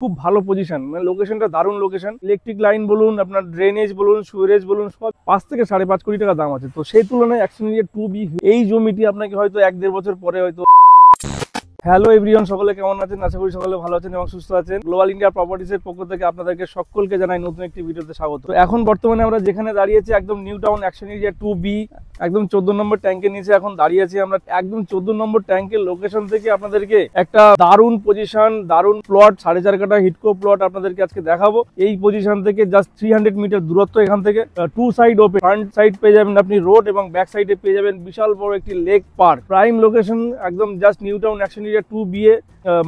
খুব ভালো পজিশন, মানে লোকেশনটা দারুণ লোকেশন। ইলেকট্রিক লাইন বলুন, আপনার ড্রেনেজ বলুন, সুইরেজ বলুন, সব 5 থেকে 5.5 কোটি টাকা দাম আছে। তো সেই তুলনায় অ্যাকচুয়ালি 2B এই জমিটি আপনাকে হয়তো 1-1.5 বছর পরে হয়তো। হ্যালো এভরিওয়ান, সকলে কেমন আছেন? আশা করি সকলে ভালো আছেন এবং সুস্থ আছেন। গ্লোবাল ইন্ডিয়া প্রপার্টিজের পক্ষ থেকে আপনাদেরকে সকলকে জানাই নতুন একটি ভিডিওতে স্বাগত। তো এখন বর্তমানে আমরা যেখানে দাঁড়িয়েছি একদম new Town action area 2B, একদম 14 নম্বর ট্যাঙ্কের নিচে এখন দাঁড়িয়ে আছি আমরা। একদম 14 নম্বর ট্যাঙ্কের লোকেশন থেকে আপনাদেরকে একটা দারুণ পজিশন, দারুণ প্লট, 4.5 কাঠা হিটকো প্লট আপনাদেরকে আজকে দেখাবো। এই পজিশন থেকে জাস্ট 300 মিটার দূরত্ব এখান থেকে। Two side open, front side পেয়ে যাবেন আপনি রোড এবং ব্যাক সাইডে পেয়ে যাবেন বিশাল বড় একটি লেক পার্ক। প্রাইম লোকেশন একদম just new Town action area 2B এ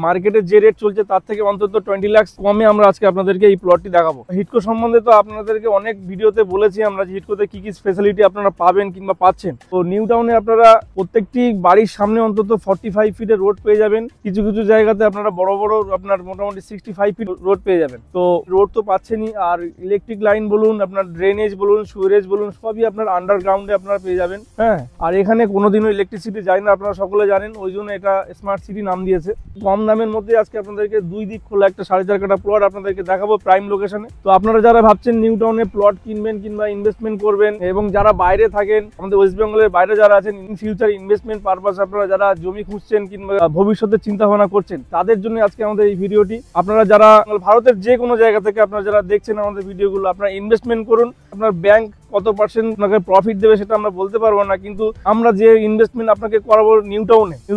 মার্কেটের যে রেট চলছে তার থেকে অন্তত 20 লাখ কমে আমরা আজকে আপনাদেরকে এই প্লটটি দেখাবো। হিটকো সম্বন্ধে তো আপনাদেরকে অনেক ভিডিওতে বলেছি আমরা যে হিটকোতে কি কি ফেসিলিটি আপনারা পাবেন কিংবা পাচ্ছেন। তো নিউ টাউনে আপনারা প্রত্যেকটি বাড়ির সামনে অন্তত 45 ফিটের রোড পেয়ে যাবেন। কিছু কিছু জায়গাতে আপনারা বড় বড় আপনার মোটামুটি 65 ফিট রোড পেয়ে যাবেন। তো রোড তো পাচ্ছেনই, আর ইলেকট্রিক লাইন বলুন, আপনার ড্রেনেজ বলুন, সুইরেজ বলুন, সবই আপনার আন্ডারগ্রাউন্ডে আপনারা পেয়ে যাবেন। হ্যাঁ, আর এখানে কোনোদিনও ইলেকট্রিসিটি যায় না, আপনারা সকলে জানেন। ওই জন্য এটা স্মার্ট সিটি নাম দিয়েছে। কম দামের মধ্যে আজকে আপনাদেরকে দুই দিক খোলা একটা 4.5 কাঠা প্লট আপনাদেরকে দেখাবো প্রাইম লোকেশনে। তো আপনারা যারা ভাবছেন নিউ টাউনে প্লট কিনবেন কিংবা ইনভেস্টমেন্ট করবেন, এবং যারা বাইরে থাকেন, আমাদের ওয়েস্ট বেঙ্গলের বাইরে যারা আছেন, ইন ফিউচার ইনভেস্টমেন্ট পারপাস আপনারা যারা জমি খুঁজছেন কিংবা ভবিষ্যতে চিন্তা ভাবনা করছেন, তাদের জন্য আজকে আমাদের এই ভিডিওটি। আপনারা যারা ভারতের যে কোনো জায়গা থেকে আপনারা যারা দেখছেন আমাদের ভিডিওগুলো, আপনারা ইনভেস্টমেন্ট করুন। আপনার ব্যাংক কত পার্সেন্ট আপনাকে প্রফিট দেবে সেটা আমরা বলতে পারবো না, কিন্তু আমরা যে ইনভেস্টমেন্ট আপনাকে করাবো নিউ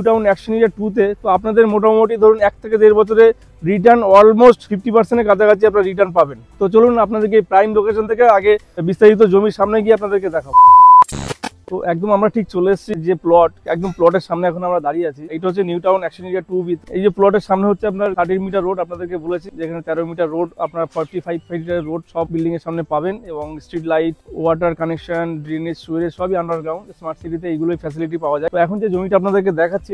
টাউন অ্যাকশন এরিয়া 2-তে, তো আপনাদের মোটামুটি ধরুন 1 থেকে 1.5 বছরে রিটার্ন অলমোস্ট 50%-এর কাছাকাছি আপনারা রিটার্ন পাবেন। তো চলুন আপনাদেরকে এই প্রাইম লোকেশন থেকে আগে বিস্তারিত জমির সামনে গিয়ে আপনাদেরকে দেখাবো। তো একদম আমরা ঠিক চলে এসেছি যে প্লট, একদম প্লটের সামনে এখন আমরা দাঁড়িয়ে আছি। এটা হচ্ছে new Town action area 2B। এই যে প্লটের সামনে হচ্ছে আপনার 30 মিটার রোড আপনাদেরকে বলেছি, যেখানে 13 মিটার রোড, আপনার 45 ফিটের রোড সব বিল্ডিং এর সামনে পাবেন, এবং street light, water connection, drainage, sewerage সবই আন্ডারগ্রাউন্ড। স্মার্ট সিটিতে এইগুলোই ফ্যাসিলিটি পাওয়া যায়। তো এখন যে জমিটা আপনাদেরকে দেখাচ্ছি,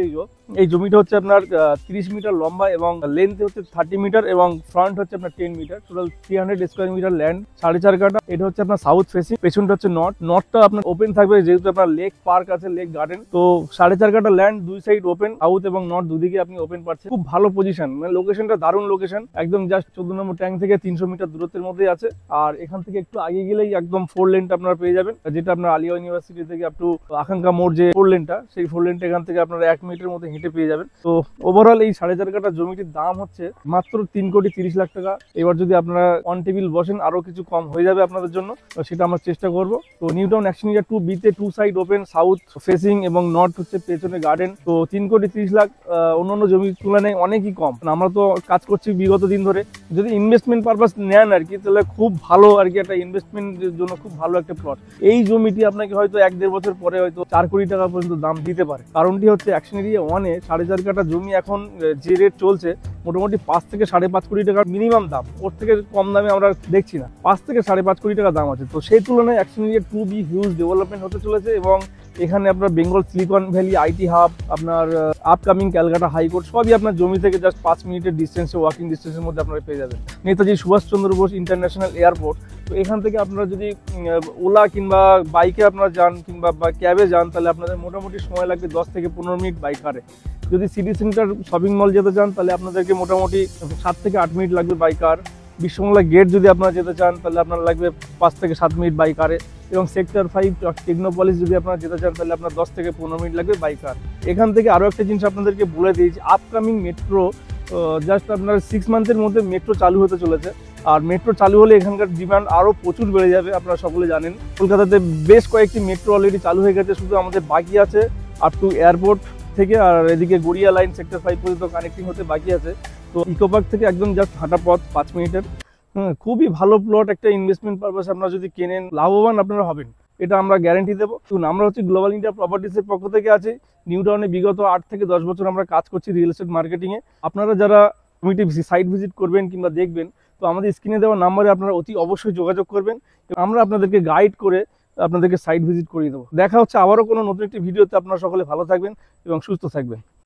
এই জমিটা হচ্ছে আপনার 30 মিটার লম্বা এবং লেন্থ হচ্ছে 30 মিটার এবং ফ্রন্ট হচ্ছে আপনার 10 metre, total 300 square metre land, 4.5 কাঠা। এটা হচ্ছে আপনার সাউথ ফেসিং, পেছনটা হচ্ছে নর্থটা আপনার ওপেন থাকবে, যেহেতু আপনার লেক পার্ক আছে, লেক গার্ডেন। তো 4.5 কাঠা ল্যান্ড, দুই সাইড ওপেন, সাউথ এবং নর্থ দুদিকে আপনি ওপেন পাচ্ছেন। খুব ভালো পজিশন, মানে লোকেশনটা দারুণ লোকেশন। একদম জাস্ট 14 নম্বর ট্যাঙ্ক থেকে 300 মিটার দূরত্বের মধ্যে আছে। আর এখান থেকে একটু আগে গেলেই একদম 4 লেনটা আপনারা পেয়ে যাবেন, যেটা আপনার আলিয়া ইউনিভার্সিটি থেকে আপ টু আকাঙ্ক্ষা মোড় যে 4 লেনটা, সেই 4 লেনটা এখান থেকে আপনারা 1 মিনিটের মধ্যে হেঁটে পেয়ে যাবেন। তো ওভারঅল এই 4.5 কাঠা জমিটির দাম হচ্ছে মাত্র 3,30,00,000 টাকা। এবার যদি আপনারা অন টেবিল বসেন আরো কিছু কম হয়ে যাবে আপনাদের জন্য, সেটা আমরা চেষ্টা করবো। তো নিউ টাউন অ্যাকশন এরিয়া 2B-তে 2 সাইড ওপেন, সাউথ ফেসিং এবং নর্থ হচ্ছে পেছনে গার্ডেন। তো 3,30,00,000 অন্যান্য জমির তুলনায় অনেকই কম। আমরা তো কাজ করছি বিগত দিন ধরে। যদি ইনভেস্টমেন্ট পারপাস নেন আর কি, তাহলে খুব ভালো আর কি, একটা ইনভেস্টমেন্টের জন্য খুব ভালো একটা প্লট। এই জমিটি আপনাকে হয়তো 1-1.5 বছর পরে হয়তো 4 কোটি টাকা পর্যন্ত দাম দিতে পারে। কারণটি হচ্ছে অ্যাকশন এরিয়া 1-এ 4.5 কাঠা জমি এখন যে রেট চলছে, মোটামুটি 5 থেকে 5.5 কোটি টাকার মিনিমাম দাম। ওর থেকে কম দামে আমরা দেখছি না, 5 থেকে 5.5 কোটি টাকা দাম আছে। তো সেই তুলনায় action area 2B huge development হতে চলেছে, এবং এখানে আপনার Bengal silicon valley, IT hub, আপনার আপকামিং ক্যালকাটা হাইকোর্ট সবই আপনার জমি থেকে জাস্ট 5 মিনিটের ডিস্টেন্সে, ওয়াকিং ডিস্টেন্সের মধ্যে আপনারা পেয়ে যাবেন। Netaji Subhas Chandra Bose international airport. তো এখান থেকে আপনারা যদি ওলা কিংবা বাইকে আপনারা যান কিংবা ক্যাবে যান, তাহলে আপনাদের মোটামুটি সময় লাগবে 10 থেকে 15 মিনিট বাই কারে। যদি সিটি সেন্টার শপিং মল যেতে চান, তাহলে আপনাদেরকে মোটামুটি 7 থেকে 8 মিনিট লাগবে বাই কার। বিশ্ববাংলা গেট যদি আপনারা যেতে চান, তাহলে আপনার লাগবে 5 থেকে 7 মিনিট বাই কারে। এবং সেক্টর 5 টেকনোপলিস যদি আপনারা যেতে চান, তাহলে আপনার 10 থেকে 15 মিনিট লাগবে বাই কার। এখান থেকে আরও একটা জিনিস আপনাদেরকে বলে দিয়েছি, আপকামিং মেট্রো, জাস্ট আপনার 6 মান্থের মধ্যে মেট্রো চালু হতে চলেছে। আর মেট্রো চালু হলে এখানকার ডিমান্ড আরও প্রচুর বেড়ে যাবে। আপনারা সকলে জানেন কলকাতাতে বেশ কয়েকটি মেট্রো অলরেডি চালু হয়ে গেছে, শুধু আমাদের বাকি আছে আপ টু এয়ারপোর্ট থেকে, আর এদিকে গড়িয়া লাইন সেক্টর 5 পর্যন্ত কানেক্টিং হতে বাকি আছে। তো ইকো পার্ক থেকে একদম জাস্ট হাঁটা পথ 5 মিনিটের। খুবই ভালো প্লট, একটা ইনভেস্টমেন্ট পারপাস আপনারা যদি কেনেন, লাভবান আপনারা হবেন, এটা আমরা গ্যারান্টি দেবো। আমরা হচ্ছে গ্লোবাল ইন্ডিয়া প্রপার্টিসের পক্ষ থেকে আছি নিউ টাউনে। বিগত 8 থেকে 10 বছর আমরা কাজ করছি রিয়েল এস্টেট মার্কেটিংয়ে। আপনারা যারা জমিটি সাইট ভিজিট করবেন কিংবা দেখবেন, তো আমাদের স্ক্রিনে দেওয়া নাম্বারে আপনারা অতি অবশ্যই যোগাযোগ করবেন, আমরা আপনাদেরকে গাইড করে আপনাদেরকে সাইট ভিজিট করিয়ে দেবো। দেখা হচ্ছে আবারও কোনো নতুন একটি ভিডিওতে। আপনারা সকলে ভালো থাকবেন এবং সুস্থ থাকবেন।